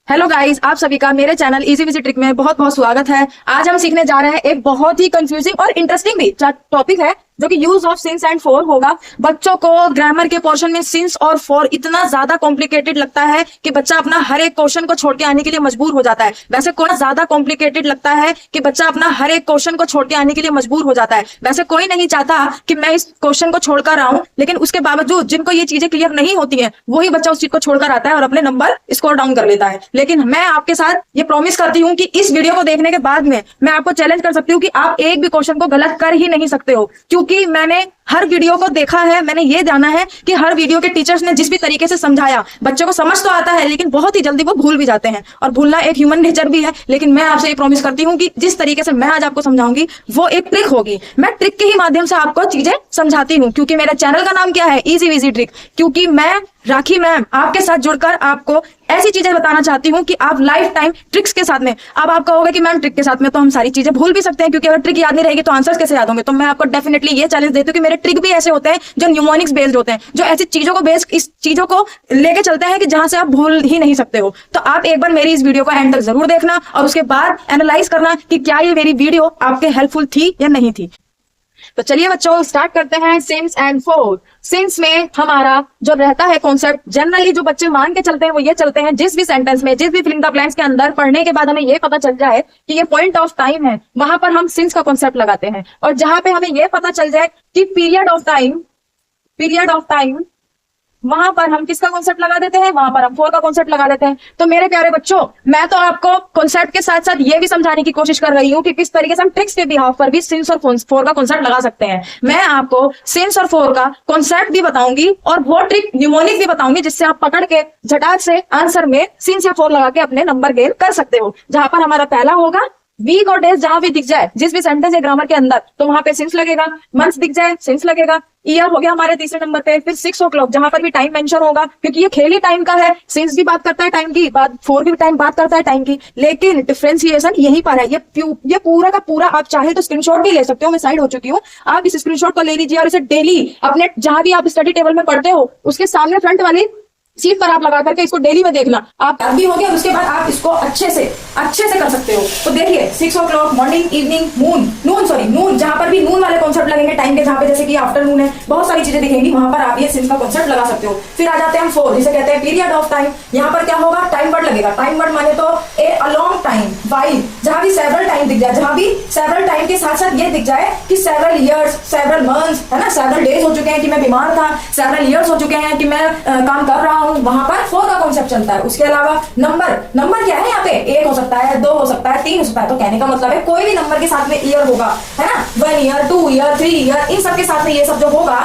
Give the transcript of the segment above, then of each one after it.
Hello guys, आप सभी का मेरे चैनल इजी विजी ट्रिक में बहुत बहुत स्वागत है। आज हम सीखने जा रहे हैं एक बहुत ही कंफ्यूजिंग और इंटरेस्टिंग भी टॉपिक है जो कि use of since and for होगा। बच्चों को ग्रामर के पोर्शन में सिंस और फॉर इतना ज्यादा कॉम्प्लिकेटेड लगता है कि बच्चा अपना हर एक क्वेश्चन को छोड़ के आने के लिए मजबूर हो जाता है। वैसे कोई ज्यादा कॉम्प्लिकेटेड लगता है कि बच्चा अपना हर एक क्वेश्चन को छोड़ के आने के लिए मजबूर हो जाता है। वैसे कोई नहीं चाहता कि मैं इस क्वेश्चन को छोड़कर आऊं, लेकिन उसके बावजूद जिनको ये चीजें क्लियर नहीं होती है वही बच्चा उस चीज को छोड़कर आता है और अपने नंबर स्कोर डाउन कर लेता है। लेकिन मैं आपके साथ ये प्रॉमिस करती हूँ कि इस वीडियो को देखने के बाद में मैं आपको चैलेंज कर सकती हूँ कि आप एक भी क्वेश्चन को गलत कर ही नहीं सकते हो, क्योंकि मैंने हर वीडियो को देखा है। मैंने ये जाना है कि हर वीडियो के टीचर्स ने जिस भी तरीके से समझाया, बच्चों को समझ तो आता है लेकिन बहुत ही जल्दी वो भूल भी जाते हैं, और भूलना एक ह्यूमन नेचर भी है। लेकिन मैं आपसे ये प्रॉमिस करती हूँ कि जिस तरीके से मैं आज आपको समझाऊंगी वो एक ट्रिक होगी। मैं ट्रिक के ही माध्यम से आपको चीजें समझाती हूँ, क्योंकि मेरे चैनल का नाम क्या है, इजी विजी ट्रिक। क्योंकि मैं राखी मैम आपके साथ जुड़कर आपको ऐसी चीजें बताना चाहती हूँ कि आप लाइफ टाइम ट्रिक्स के साथ में, अब आप कहोगे कि मैम ट्रिक के साथ में तो हम सारी चीजें भूल भी सकते हैं, क्योंकि अगर ट्रिक याद नहीं रहेगी तो आंसर्स कैसे याद होंगे। तो मैं आपको डेफिनेटली ये चैलेंज देती हूँ कि मेरे ट्रिक भी ऐसे होते हैं जो न्यूमोनिक्स बेस्ड होते हैं, जो ऐसी चीजों को बेस इस चीजों को लेके चलते हैं कि जहां से आप भूल ही नहीं सकते हो। तो आप एक बार मेरी इस वीडियो को एंड तक जरूर देखना और उसके बाद एनालाइज करना कि क्या ये मेरी वीडियो आपके हेल्पफुल थी या नहीं थी। तो चलिए बच्चों, स्टार्ट करते हैं सिंस एंड फॉर। सिंस में हमारा जो रहता है कॉन्सेप्ट, जनरली जो बच्चे मान के चलते हैं वो ये चलते हैं, जिस भी सेंटेंस में, जिस भी फिलिंग द ब्लैंक्स के अंदर पढ़ने के बाद हमें ये पता चल जाए कि ये पॉइंट ऑफ टाइम है, वहां पर हम सिंस का कॉन्सेप्ट लगाते हैं। और जहां पे हमें ये पता चल जाए कि पीरियड ऑफ टाइम, वहां पर हम किसका कॉन्सेप्ट लगा देते हैं, वहां पर हम फॉर का कॉन्सेप्ट लगा देते हैं। तो मेरे प्यारे बच्चों, मैं तो आपको कॉन्सेप्ट के साथ साथ ये भी समझाने की कोशिश कर रही हूँ कि किस तरीके से हम ट्रिक्स के बिहाफ पर भी सिंस और फॉर का कॉन्सेप्ट लगा सकते हैं। मैं आपको सिंस और फॉर का कॉन्सेप्ट भी बताऊंगी और वो ट्रिक न्यूमोनिक भी बताऊंगी, जिससे आप पकड़ के झटाक से आंसर में सिंस या फॉर लगा के अपने नंबर गेन कर सकते हो। जहां पर हमारा पहला होगा वीक और डेज, जहां भी दिख जाए जिस भी सेंटेंस है ग्रामर के अंदर तो वहां पे सिंस लगेगा। मंथ दिख जाए सिंस लगेगा। ईयर हो गया हमारे तीसरे नंबर पे। फिर 6 o'clock, जहां पर भी टाइम मेंशन होगा, क्योंकि ये खेल ही टाइम का है। सिंस भी बात करता है टाइम की, बात फॉर भी टाइम बात करता है टाइम की, लेकिन डिफरेंशिएशन यहीं पर है। ये पूरा का पूरा आप चाहे तो स्क्रीनशॉट भी ले सकते हो, मैं साइड हो चुकी हूँ। आप इस स्क्रीनशॉट को ले लीजिए और इसे डेली अपने जहां भी आप स्टडी टेबल में पढ़ते हो उसके सामने फ्रंट वाली सीट पर आप लगा करके इसको डेली में देखना। आप भी हो गया, उसके बाद आप इसको अच्छे से कर सकते हो। तो देखिए 6 o'clock, मॉर्निंग, इवनिंग, नून, जहां पर भी नून वाले कॉन्सेप्ट लगेंगे टाइम के, जहां पे जैसे कि आफ्टरनून है, बहुत सारी चीजें दिखेंगी, वहां पर आप ये सिंस का कॉन्सेप्ट लगा सकते हो। फिर आ जाते हैं हम फॉर, जिसे कहते हैं पीरियड ऑफ टाइम। यहाँ पर क्या होगा, टाइम वर्ड लगेगा। टाइम वर्ड माने तो ए अलॉन्ग टाइम, वाइल, जहां भी सेवरल टाइम दिख जाए, जहां भी सेवरल टाइम के साथ साथ ये दिख जाए कि सेवरल ईयर्स, सेवरल मंथ्स, है ना, सेवरल डेज हो चुके हैं कि मैं बीमार था, सेवरल ईयर्स हो चुके हैं कि मैं काम कर रहा हूँ, वहां पर फॉर का कॉन्सेप्ट चलता है। उसके अलावा नंबर क्या है यहाँ पे, 1 हो सकता है, 2 हो सकता है, 3 हो सकता है। तो कहने का मतलब है कोई भी नंबर के साथ में ईयर होगा, है ना, 1 ईयर, 2 ईयर, 3 ईयर, इन सब के साथ में ये सब जो होगा,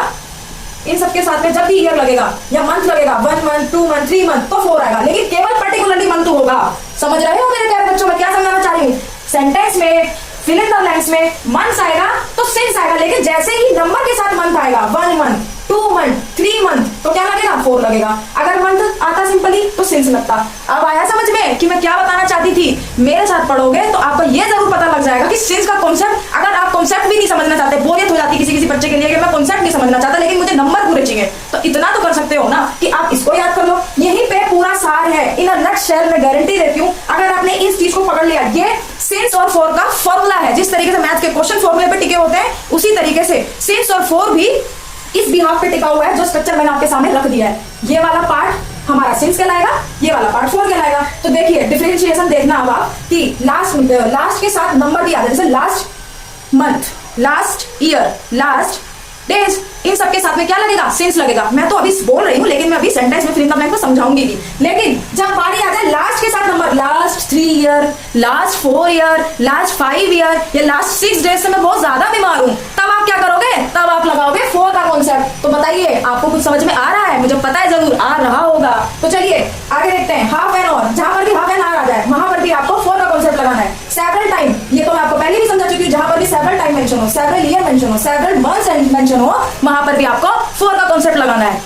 इन सब के साथ में जब भी ईयर लगेगा या मंथ लगेगा, 1 मंथ, 2 मंथ, 3 मंथ, तो फॉर आएगा। लेकिन केवल पर्टिकुलरली मंथ होगा। समझ रहे हो मेरे प्यारे बच्चों, मैं क्या समझाना चाह रही हूँ? सेंटेंस में फिल इन द ब्लैंक्स में मंथ्स आएगा तो सिंस आएगा, लेकिन जैसे ही नंबर के साथ मंथ आएगा, 1 मंथ, 2 मंथ, 3 मंथ, तो क्या लगेगा, फॉर लगेगा। अगर मंथ आता सिंपली तो सिंस लगता। अब आया समझ में कि मैं क्या बताना चाहती थी? मेरे साथ पढ़ोगे तो आपको ये जरूर पता लग जाएगा कि सिंस का कॉन्सेप्ट, अगर आप कॉन्सेप्ट भी नहीं समझना चाहते, बोरियत हो जाती किसी बच्चे के लिए कि मैं कॉन्सेप्ट नहीं समझना चाहता लेकिन मुझे नंबर पूरे चाहिए, तो इतना तो कर सकते हो ना कि आप इसको याद कर लो। यहीं पे पूरा सार है, इन अ नटशेल। मैं गारंटी देती हूँ अगर आपने इस चीज को पकड़ लिया, ये सिंस और फॉर का फॉर्मूला है। जिस तरीके से मैथ के क्वेश्चन फॉर्मूले पे टिके होते हैं, उसी तरीके से सिंस और फॉर भी इस बिहाफ पे टिका हुआ है, जो स्ट्रक्चर मैंने आपके सामने रख दिया है। ये वाला पार्ट हमारा सिंस कहलाएगा, ये वाला पार्ट फॉर कहलाएगा। तो देखिए डिफरेंशिएशन देखना अब आप कि लास्ट के साथ नंबर भी आ जाए, जैसे last month, last year, last days, इन सबके साथ में क्या लगेगा, सिंस लगेगा। मैं तो अभी बोल रही हूँ, लेकिन मैं अभी सेंटेंस में फिल इन द ब्लैंक को समझाऊंगी भी। लेकिन जब बारी आ जाए लास्ट के साथ number, last 3 year, last 4 year, last 5 year या लास्ट 6 डेज से मैं बहुत ज्यादा बीमार हूँ, तब आप क्या करोगे, तब आप लगाओगे फॉर का कॉन्सेप्ट। तो बताइए आपको कुछ समझ में आ रहा है? मुझे पता है जरूर आ रहा होगा। तो चलिए आगे देखते हैं। हाफ एन आवर, जहां पर भी हाफ एन आवर आ जाए वहां पर भी आपको फॉर का कॉन्सेप्ट लगाना है। सेवरल टाइम, ये तो मैं आपको पहले भी समझा चुकी हूँ, जहां पर भी सेवरल टाइम मेंशन हो, सेवरल ईयर मेंशन हो, सेवरल मंथ्स मेंशन हो, वहां पर भी आपको फॉर का कॉन्सेप्ट लगाना है।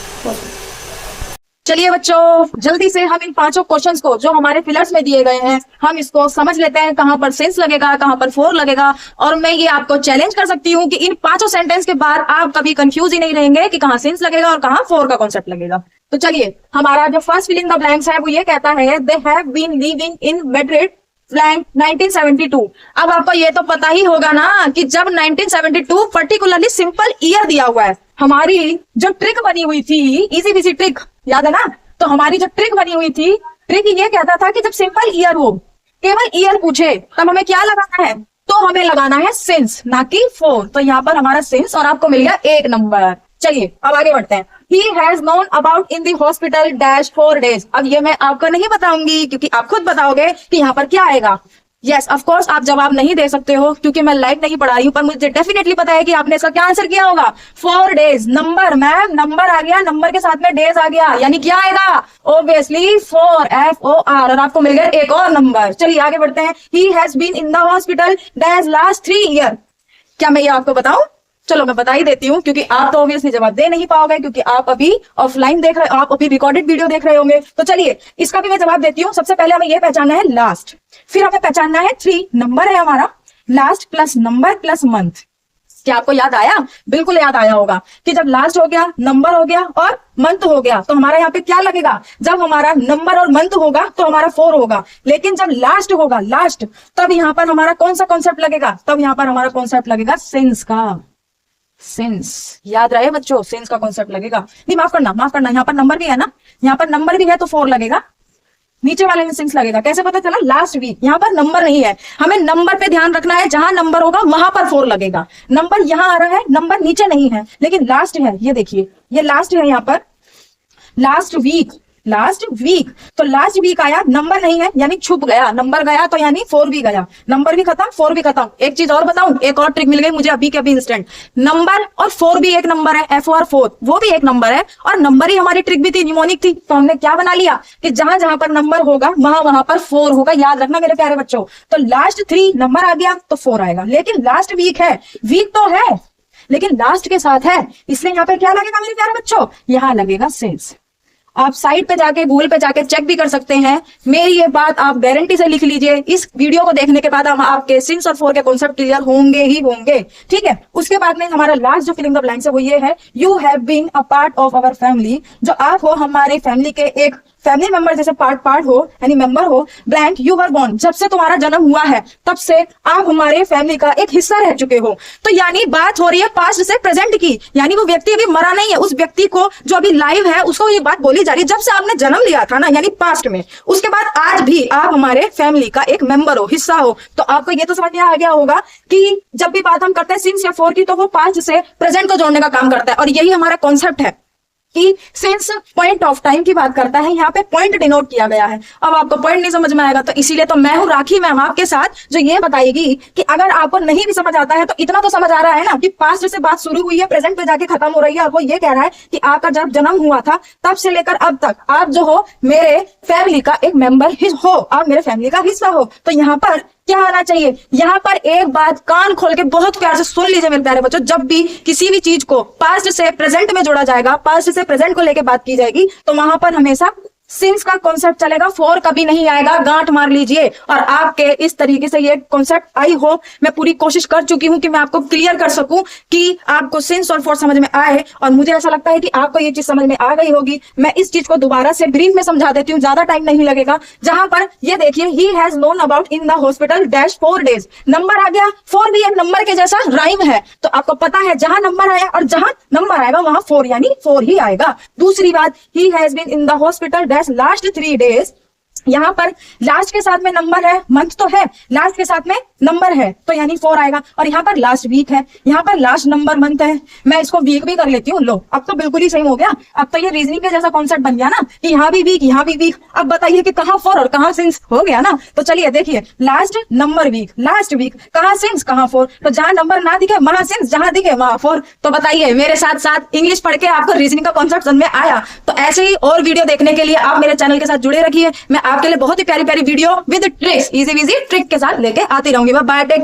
चलिए बच्चों, जल्दी से हम इन पांचों क्वेश्चंस को जो हमारे फिलर्स में दिए गए हैं हम इसको समझ लेते हैं, कहां पर सिंस लगेगा, कहां पर फोर लगेगा। और मैं ये आपको चैलेंज कर सकती हूँ कि इन पांचों सेंटेंस के बाद आप कभी कंफ्यूज ही नहीं रहेंगे कि कहां सिंस लगेगा और कहां फोर का कॉन्सेप्ट लगेगा। तो चलिए, हमारा जो first fill in the blanks है वो ये कहता है they have been living in Madrid blank 1972। अब आपको ये तो पता ही होगा ना कि जब 1972 पर्टिकुलरली सिंपल ईयर दिया हुआ है, हमारी जो ट्रिक बनी हुई थी, इजी बिजी ट्रिक, याद है ना? तो हमारी जो ट्रिक बनी हुई थी, ट्रिक ये कहता था कि जब सिंपल ईयर हो, केवल ईयर पूछे, तब हमें क्या लगाना है? तो हमें लगाना है सिंस, ना कि फोर। तो यहाँ पर हमारा सिंस और आपको मिल गया 1 नंबर। चलिए अब आगे बढ़ते हैं। He has known about in the hospital dash 4 days। अब ये मैं आपको नहीं बताऊंगी क्योंकि आप खुद बताओगे कि यहाँ पर क्या आएगा। यस ऑफ कोर्स आप जवाब नहीं दे सकते हो क्योंकि मैं लाइव नहीं पढ़ा रही हूँ, पर मुझे डेफिनेटली पता है कि आपने इसका क्या आंसर किया होगा। 4 डेज। नंबर मैम, नंबर आ गया, नंबर के साथ में डेज आ गया, यानी क्या आएगा? Obviously 4 FOR। और आपको मिल गया एक और नंबर। चलिए आगे बढ़ते हैं। He has been in the hospital dash last 3 year। क्या मैं ये आपको बताऊं? चलो मैं बता ही देती हूँ क्योंकि आप तो ऑब्वियसली जवाब दे नहीं पाओगे क्योंकि आप अभी ऑफलाइन देख रहे हो, आप अभी रिकॉर्डेड वीडियो देख रहे होंगे। तो चलिए इसका भी मैं जवाब देती हूँ। सबसे पहले हमें ये पहचानना है लास्ट, फिर हमें पहचानना है 3 नंबर है हमारा, last plus number plus month. क्या आपको याद आया? बिल्कुल याद आया होगा कि जब लास्ट हो गया, नंबर हो गया और मंथ हो गया तो हमारा यहाँ पे क्या लगेगा? जब हमारा नंबर और मंथ होगा तो हमारा 4 होगा, लेकिन जब लास्ट होगा, लास्ट, तब यहाँ पर हमारा कौन सा कॉन्सेप्ट लगेगा? तब यहाँ पर हमारा कॉन्सेप्ट लगेगा सिंस का। सिंस याद रहे बच्चों, सिंस का कॉन्सेप्ट लगेगा। नहीं माफ करना, यहाँ पर नंबर भी है ना, यहाँ पर नंबर भी है तो 4 लगेगा, नीचे वाले में सिंस लगेगा। कैसे पता चला? लास्ट वीक, यहाँ पर नंबर नहीं है, हमें नंबर पे ध्यान रखना है। जहां नंबर होगा वहां पर 4 लगेगा। नंबर यहाँ आ रहा है, नंबर नीचे नहीं है, लेकिन लास्ट है। ये देखिए, ये लास्ट है यहाँ पर, लास्ट वीक, लास्ट वीक। तो लास्ट वीक आया, नंबर नहीं है यानी छुप गया, नंबर गया तो यानी 4 भी गया, नंबर भी खत्म, 4 भी खत्म। एक चीज और बताऊं, एक और ट्रिक मिल गई मुझे अभी के अभी इंस्टेंट। नंबर और 4 भी एक नंबर है, FOR 4 वो भी एक नंबर है, और नंबर ही हमारी ट्रिक भी थी, निमोनिक थी। तो हमने क्या बना लिया कि जहां जहां पर नंबर होगा वहां वहां पर 4 होगा। याद रखना मेरे प्यारे बच्चों। तो लास्ट 3 नंबर आ गया तो 4 आएगा, लेकिन लास्ट वीक है, वीक तो है लेकिन लास्ट के साथ है, इसलिए यहाँ पे क्या लगेगा मेरे प्यारे बच्चों? यहाँ लगेगा सिंस। आप साइट पे जाके, गूगल पे जाके चेक भी कर सकते हैं। मेरी ये बात आप गारंटी से लिख लीजिए, इस वीडियो को देखने के बाद हम आपके सिंस और 4 के कॉन्सेप्ट क्लियर होंगे ही होंगे। ठीक है, उसके बाद में हमारा लास्ट जो फिल इन द ब्लैंक्स है वो ये है, you have been a part of our family. जो आप हो हमारे फैमिली के एक फैमिली मेंबर, जैसे पार्ट हो यानी मेंबर हो, ब्लैंक यू वर बोर्न। जब से तुम्हारा जन्म हुआ है तब से आप हमारे फैमिली का एक हिस्सा रह चुके हो। तो यानी बात हो रही है पास्ट से प्रेजेंट की, यानी वो व्यक्ति अभी मरा नहीं है, उस व्यक्ति को जो अभी लाइव है उसको ये बात बोली जा रही है जब से आपने जन्म लिया था ना, यानी पास्ट में, उसके बाद आज भी आप हमारे फैमिली का एक मेंबर हो, हिस्सा हो। तो आपको ये तो समझ में आ गया होगा कि जब भी बात हम करते हैं सिंस या 4 की, तो वो पास्ट से प्रेजेंट को जोड़ने का काम करता है। और यही हमारा कॉन्सेप्ट है कि सिंस पॉइंट ऑफ टाइम की बात करता है, यहाँ पे पॉइंट डिनोट किया गया है। अब आपको पॉइंट नहीं समझ में आएगा तो इसीलिए तो मैं हूं राखी मैम आपके साथ, जो ये बताएगी कि अगर आपको नहीं भी समझ आता है तो इतना तो समझ आ रहा है ना कि पास्ट से बात शुरू हुई है, प्रेजेंट पे जाके खत्म हो रही है। और वो ये कह रहा है कि आपका जब जन्म हुआ था तब से लेकर अब तक आप जो हो मेरे फैमिली का एक मेंबर हो, आप मेरे फैमिली का हिस्सा हो। तो यहाँ पर क्या आना चाहिए? यहाँ पर एक बात कान खोल के बहुत प्यार से सुन लीजिए मेरे प्यारे बच्चों, जब भी किसी भी चीज को पास्ट से प्रेजेंट में जोड़ा जाएगा, पास्ट से प्रेजेंट को लेके बात की जाएगी, तो वहां पर हमेशा सिंस का कॉन्सेप्ट चलेगा, 4 कभी नहीं आएगा। गांठ मार लीजिए। और आपके इस तरीके से ये कॉन्सेप्ट, आई होप मैं पूरी कोशिश कर चुकी हूं कि मैं आपको क्लियर कर सकूं कि आपको सिंस और 4 समझ में आए। और मुझे ऐसा लगता है कि आपको ये चीज समझ में आ गई होगी। मैं इस चीज को दोबारा से ब्रीफ में समझा देती हूँ, ज्यादा टाइम नहीं लगेगा। जहां पर ये देखिए, he has known about in the hospital dash 4 days, number आ गया, 4 भी एक नंबर के जैसा राइम है, तो आपको पता है जहां नंबर आया और जहां नंबर आएगा वहां 4 यानी 4 ही आएगा। दूसरी बात, he has been in the hospital last 3 days, यहां पर लास्ट के साथ में नंबर है, मंथ तो है, लास्ट के साथ में नंबर है तो यानी 4 आएगा। और यहाँ पर लास्ट वीक है, यहाँ पर लास्ट नंबर मंथ है, मैं इसको वीक भी कर लेती हूँ। लो अब तो बिल्कुल ही सही हो गया, अब तो ये रीजनिंग के जैसा कॉन्सेप्ट बन गया ना कि यहाँ भी वीक, यहाँ भी वीक। अब बताइए कि कहाँ 4 और कहाँ सिंस, हो गया ना। तो चलिए देखिए, last number week, last week, कहाँ सिंस कहाँ 4। तो जहां नंबर ना दिखे वहां सिंस, जहां दिखे वहां 4। तो बताइए मेरे साथ साथ इंग्लिश पढ़ के आपको रीजनिंग का कॉन्सेप्ट समझ में आया? तो ऐसे ही और वीडियो देखने के लिए आप मेरे चैनल के साथ जुड़े रखिए। मैं आपके लिए बहुत ही प्यारी प्यारी वीडियो विद ट्रिक्स, इजी विजी ट्रिक के साथ लेके आती रहूंगी। Bye, take